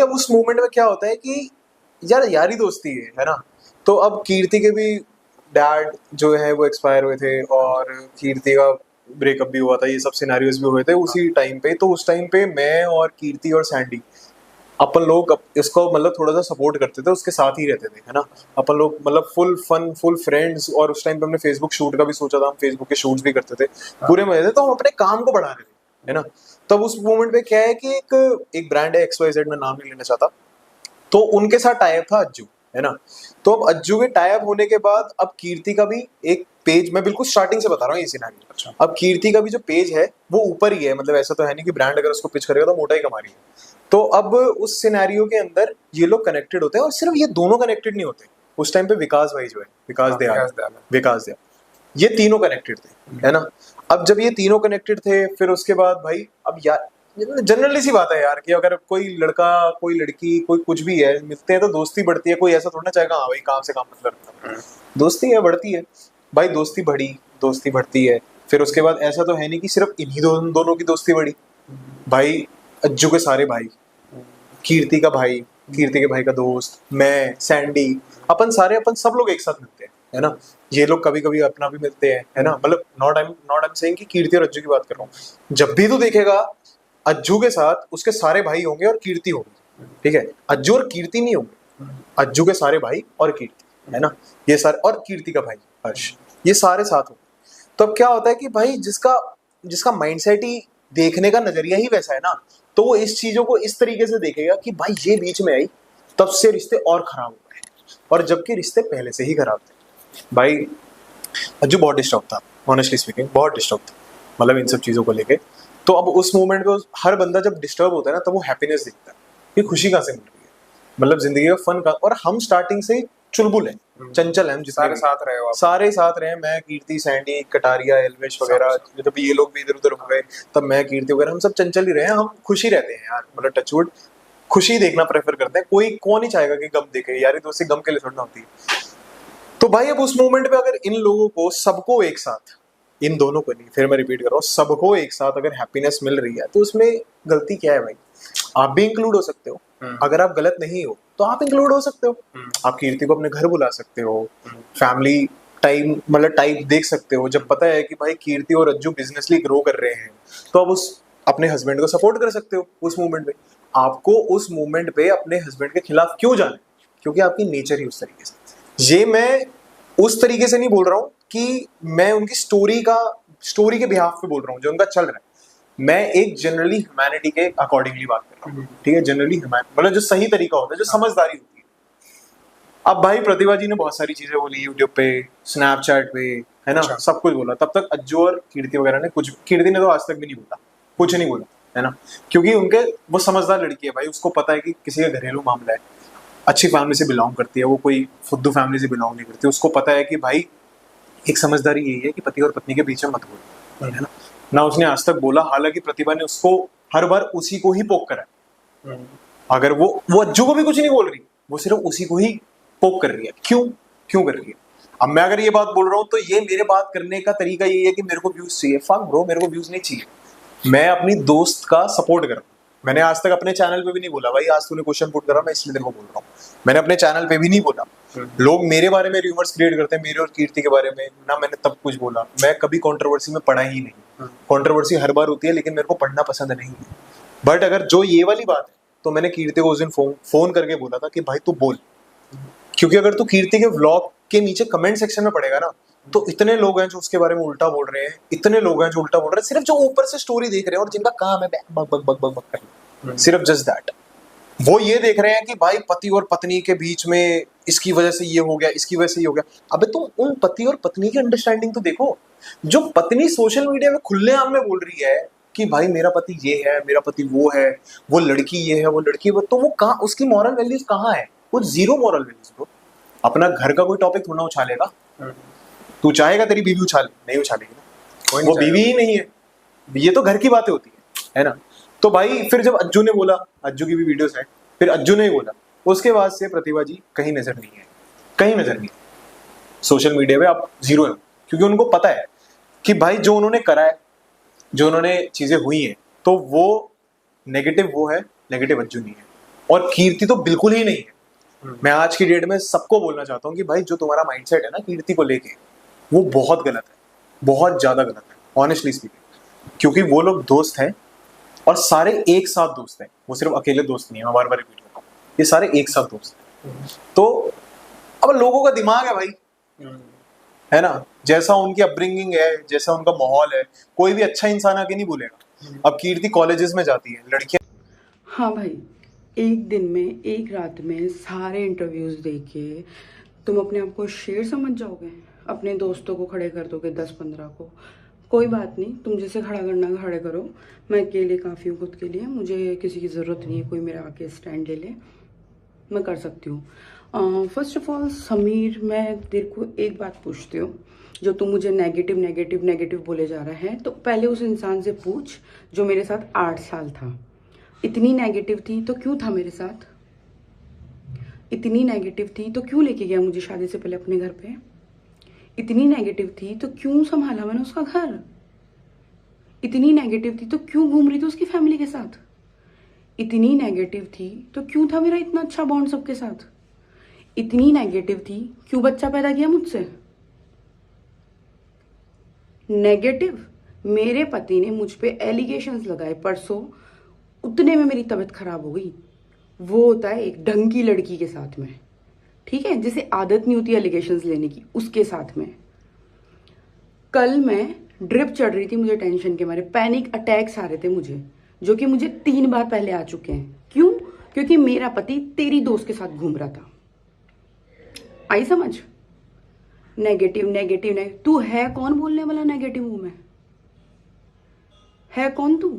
अब उस मोमेंट में क्या होता है कि यार यारी दोस्ती है ना। तो अब कीर्ति के भी डैड जो है वो एक्सपायर हुए थे और कीर्ति का ब्रेकअप भी हुआ था, ये सब सिनेरियोज भी हुए थे उसी टाइम पे। तो उस टाइम पे मैं और कीर्ति और सैंडी अपन लोग इसको मतलब थोड़ा सा सपोर्ट करते थे, उसके साथ ही रहते थे, है ना। अपन लोग मतलब फुल फन फुल फ्रेंड्स, और उस टाइम पे हमने फेसबुक शूट का भी सोचा था, हम फेसबुक के शूट्स भी करते थे, पूरे मजे थे। तो हम अपने काम को बढ़ा रहे थे, है ना। तब उस मोमेंट पे क्या है कि एक ब्रांड है XYZ, में नाम नहीं लेना चाहता, तो उनके साथ टाई अप था अज्जू, है ना। तो अब अज्जू के टाई अप होने के बाद अब कीर्ति का भी एक पेज, मैं बिल्कुल स्टार्टिंग से बता रहा हूँ ये सिनेरियो। अच्छा। अब कीर्ति का भी जो पेज है वो ऊपर ही है, मतलब ऐसा तो है नहीं कि ब्रांड अगर उसको पिच करेगा तो मोटा ही कमा रही है। तो अब उस सिनेरियो के अंदर ये लोग कनेक्टेड होते हैं, और सिर्फ ये दोनों कनेक्टेड नहीं होते। उस टाइम पे विकास भाई जो है, विकास दयाल, ये तीनों कनेक्टेड थे, है ना। अब जब ये तीनों कनेक्टेड थे, फिर उसके बाद भाई अब यार जनरली सी बात है यार कि अगर कोई लड़का कोई लड़की कोई कुछ भी है मिलते हैं तो दोस्ती बढ़ती है। कोई ऐसा थोड़ा ना चाहेगा हाँ भाई काम से काम मतलब रखना, दोस्ती है बढ़ती है भाई। दोस्ती बढ़ती है। फिर उसके बाद ऐसा तो है नहीं कि सिर्फ इन्हीं दोनों की दोस्ती बढ़ी भाई। अज्जू के सारे भाई, कीर्ति का भाई, कीर्ति के भाई का दोस्त, मैं, सैंडी, अपन सब लोग एक साथ मिलते हैं, है ना। ये लोग कभी कभी अपना भी मिलते हैं, है ना। मतलब नॉट आई एम सेइंग कि कीर्ति और अज्जू की बात कर रहा हूँ। जब भी तू देखेगा अज्जू के साथ उसके सारे भाई होंगे और कीर्ति होगी, ठीक है। अज्जू और कीर्ति नहीं होंगे, अज्जू के सारे भाई और कीर्ति, है ना। ये सारे, और कीर्ति का भाई हर्ष, ये सारे साथ होंगे। तो अब क्या होता है कि भाई जिसका जिसका माइंडसेट ही, देखने का नजरिया ही वैसा है ना, तो वो इस चीजों को इस तरीके से देखेगा कि भाई ये बीच में आई तब से रिश्ते और खराब हो गए, और जबकि रिश्ते पहले से ही खराब थे भाई। अज्जू बहुत डिस्टर्ब था, ऑनेस्टली स्पीकिंग बहुत डिस्टर्ब था, मतलब इन सब चीजों को लेके। तो अब उस मोमेंट पे हर बंदा जब डिस्टर्ब होता है ना, तब वो हैप्पीनेस दिखता है कि खुशी कहाँ से मिल रही है, मतलब जिंदगी का फन का। और हम स्टार्टिंग से ही चुलबुल हैं, चंचल हैं, जितने सारे साथ रहे हो आप। सारे साथ रहे। मैं, कीर्ति, सैंडी, कटारिया, एलवेश वगैरह, जब ये लोग भी इधर उधर हो गए तब मैं, कीर्ति वगैरह, हम सब चंचल ही रहे हैं। हम खुशी रहते हैं यार, मतलब टचवुड खुशी देखना प्रेफर करते हैं। कोई कौन ही चाहेगा कि गम देखे, यारी दोस्ती गम के लिए थोड़ी ना होती है। तो भाई अब उस मोमेंट पे अगर इन लोगों को सबको एक साथ, इन दोनों को नहीं, फिर मैं रिपीट कर रहा हूँ, सबको एक साथ अगर हैप्पीनेस मिल रही है तो उसमें गलती क्या है भाई। आप भी इंक्लूड हो सकते हो, अगर आप गलत नहीं हो तो आप इंक्लूड हो सकते हो। आप कीर्ति को अपने घर बुला सकते हो, फैमिली टाइम मतलब टाइप देख सकते हो। जब पता है कि भाई कीर्ति और अज्जू बिजनेसली ग्रो कर रहे हैं तो आप उस अपने हस्बैंड को सपोर्ट कर सकते हो उस मूवमेंट में। आपको उस मूवमेंट पे अपने हस्बैंड के खिलाफ क्यों जाना है, क्योंकि आपकी नेचर ही उस तरीके से। ये मैं उस तरीके से नहीं बोल रहा हूँ कि मैं उनकी स्टोरी के बिहाफ पे बोल रहा हूँ जो उनका चल रहा है। मैं एक जनरली ह्यूमैनिटी के अकॉर्डिंगली बात कर रहा हूँ, ठीक है। जनरली मतलब जो सही तरीका होता है, जो समझदारी होती है। अब भाई प्रतिभा जी ने बहुत सारी चीजें बोली यूट्यूब पे, स्नैपचैट पे, है ना। सब कुछ बोला। तब तक अज्जू और कीर्ति वगैरह ने कुछ, कीर्ति ने तो आज तक भी नहीं बोला, कुछ नहीं बोला, है ना। क्योंकि उनके, वो समझदार लड़की है भाई, उसको पता है कि किसी का घरेलू मामला है, अच्छी फैमिली से बिलोंग करती है वो, कोई फुद्दू फैमिली से बिलोंग नहीं करती। उसको पता है कि भाई एक समझदारी यही है कि पति और पत्नी के बीच में मत बोलो, है ना उसने आज तक बोला। हालांकि प्रतिभा ने उसको हर बार उसी को ही पोक करा। अगर वो अज्जू को भी कुछ नहीं बोल रही, वो सिर्फ उसी को ही पोक कर रही है। क्यों कर रही है। अब मैं अगर ये बात बोल रहा हूँ तो ये मेरे बात करने का तरीका यही है कि मेरे को व्यूज चाहिए। फक ब्रो, मेरे को व्यूज नहीं चाहिए। मैं अपनी दोस्त का सपोर्ट कर रहा हूँ। मैंने आज तक अपने चैनल पे भी नहीं बोला भाई, आज तूने क्वेश्चन पुट करा मैं इसलिए तेरे को बोल रहा हूँ। मैंने अपने चैनल पे भी नहीं बोला। लोग मेरे बारे में रूमर्स क्रिएट करते हैं, मेरे और कीर्ति के बारे में ना। मैंने तब कुछ बोला, मैं कभी कंट्रोवर्सी में पढ़ा ही नहीं। कंट्रोवर्सी हर बार होती है लेकिन मेरे को पढ़ना पसंद नहीं है। बट अगर जो ये वाली बात है तो मैंने कीर्ति को उस दिन फोन करके बोला था कि भाई तू बोल। क्योंकि अगर तू कीर्ति के व्लॉग के नीचे कमेंट सेक्शन में पड़ेगा ना, तो इतने लोग हैं जो उसके बारे में उल्टा बोल रहे हैं, इतने लोग हैं जो उल्टा बोल रहे हैं, सिर्फ जो ऊपर से स्टोरी देख रहे हैं और जिनका काम है बक बक बक बक बक करना, सिर्फ जस्ट दैट। वो ये देख रहे हैं कि भाई पति और पत्नी के बीच में इसकी वजह से ये हो गया, इसकी वजह से ये हो गया। अबे तुम उन पति और पत्नी की अंडरस्टैंडिंग तो देखो। जो पत्नी सोशल मीडिया में खुलेआम में बोल रही है कि भाई मेरा पति ये है, मेरा पति वो है, वो लड़की ये है, वो लड़की वो, तो वो कहाँ, उसकी मॉरल वैल्यूज कहाँ है। वो जीरो मॉरल वैल्यूज ब्रो। अपना घर का कोई टॉपिक थोड़ा उछालेगा। तू चाहेगा तेरी बीवी उछाले, नहीं उछालेगी ना, वो बीवी ही नहीं है। ये तो घर की बातें होती है ना। तो भाई फिर जब अज्जू ने बोला, अज्जू की भी वीडियोस है, फिर अज्जू ने ही बोला, उसके बाद से प्रतिभा जी कहीं नजर नहीं है, कहीं नजर नहीं है सोशल मीडिया पे। आप जीरो है, क्योंकि उनको पता है कि भाई जो उन्होंने करा है, जो उन्होंने चीजें हुई हैं, तो वो नेगेटिव वो है, नेगेटिव अज्जू नहीं है। और कीर्ति तो बिल्कुल ही नहीं है। मैं आज की डेट में सबको बोलना चाहता हूँ कि भाई जो तुम्हारा माइंडसेट है ना कीर्ति को लेके, वो बहुत गलत है, बहुत ज्यादा गलत है, ऑनेस्टली स्पीकिंग। क्योंकि वो लोग दोस्त हैं और सारे एक साथ दोस्त हैं, वो सिर्फ अकेले दोस्त नहीं है, मैं बार बार रिपीट करता हूँ, ये सारे एक साथ दोस्त हैं। तो अब लोगों का दिमाग है भाई, है ना, जैसा उनकी अपब्रिंगिंग है, जैसा उनका माहौल है, कोई भी अच्छा इंसान आके नहीं बोलेगा। अब कीर्ति कॉलेजेस में जाती है, लड़कियां। हाँ भाई, एक दिन में एक रात में सारे इंटरव्यूज़ देख के तुम अपने आप को शेर समझ जाओगे, अपने दोस्तों को खड़े कर दोगे 10-15 को। कोई बात नहीं, तुम जिसे खड़ा करना खड़े करो, मैं अकेले काफ़ी हूँ खुद के लिए, मुझे किसी की ज़रूरत नहीं है कोई मेरा आके स्टैंड ले ले, मैं कर सकती हूँ। फर्स्ट ऑफ ऑल समीर, मैं तेरे को एक बात पूछती हूँ, जो तू मुझे नेगेटिव नेगेटिव नेगेटिव बोले जा रहा है, तो पहले उस इंसान से पूछ जो मेरे साथ 8 साल था। इतनी नेगेटिव थी तो क्यों था मेरे साथ? इतनी नेगेटिव थी तो क्यों लेके गया मुझे शादी से पहले अपने घर पे? इतनी नेगेटिव थी तो क्यों संभाला मैंने उसका घर? इतनी नेगेटिव थी तो क्यों घूम रही थी उसकी फैमिली के साथ? इतनी नेगेटिव थी तो क्यों था मेरा इतना अच्छा बॉन्ड सबके साथ? इतनी नेगेटिव थी क्यों बच्चा पैदा किया मुझसे? नेगेटिव, मेरे पति ने मुझ पे एलिगेशंस लगाए परसों, उतने में मेरी तबीयत खराब हो गई। वो होता है एक ढंग की लड़की के साथ में, ठीक है, जिसे आदत नहीं होती एलिगेशंस लेने की, उसके साथ में। कल मैं ड्रिप चढ़ रही थी, मुझे टेंशन के मारे पैनिक अटैक्स आ रहे थे मुझे, जो कि मुझे 3 बार पहले आ चुके हैं। क्यों? क्योंकि मेरा पति तेरी दोस्त के साथ घूम रहा था। आई समझ? नेगेटिव नेगेटिव नेगेटिव, तू है कौन बोलने वाला नेगेटिव हूं मैं? है कौन तू?